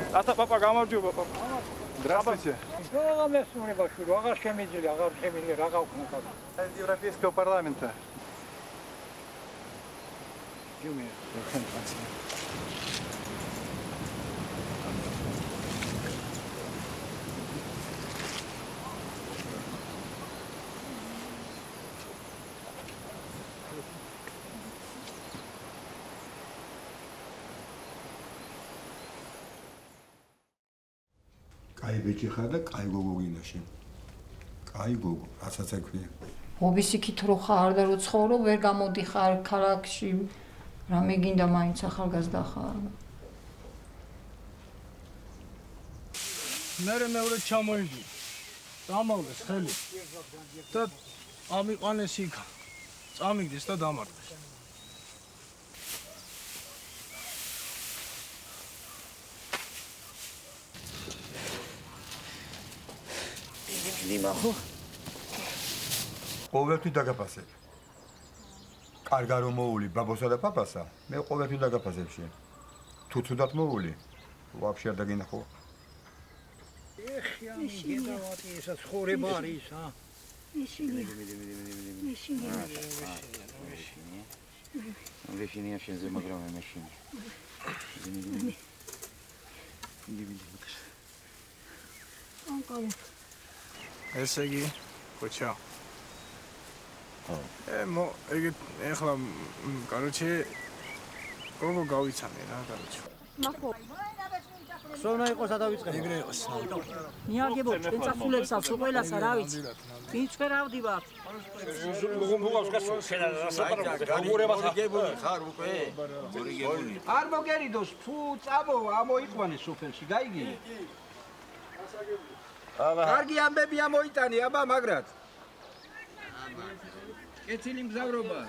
Ата папа გამარჯობა папа. Здравствуйте. Из Европейского парламента. კაი ბიჭი ხარ და კაი გოგო გინდაში. კაი გოგო, რასაც ექვია. ჰობისიქით რო ხარ და რო ცხოვრობ, ვერ გამოდიხარ ქალაქში. რამე გინდა მაინც ახალგაზრდა ხარ. მეორე ჩამოიდი. დამავლეს ხელი. და ამიყვანეს იქა. წამიგდეს და დამარტყეს. ნიმახო ყოველთვის დაგაფასებ. კარგა რომ მოული ბაბოსა და პაპასა, მე ყოველთვის დაგაფასებ შენ. თუ თუდად მოული, ვაფშე არ დაგინახო. ეხიანი გედავატი ესა ცხოვრება არის, ა? მეშინია შენზე მაგრამ მეშინია. ესე იგი, ხოჩა. ეგ ეხლა, короче, გოგო გავიცანე რა, короче. მახო სონა იყოს და დავიწყე. ეგრე იყოს. ნიარგებო ჩვენ წასულებს აქვს ყველასა რა ვიცი ვინცხედავდი ვარ არ მოგერიდოს თუ წამოვა ამოიყვანე სოფელში გაიგი კარგი ამბები ამოიტანი აბა მაგრად კეთილი მგზავრობა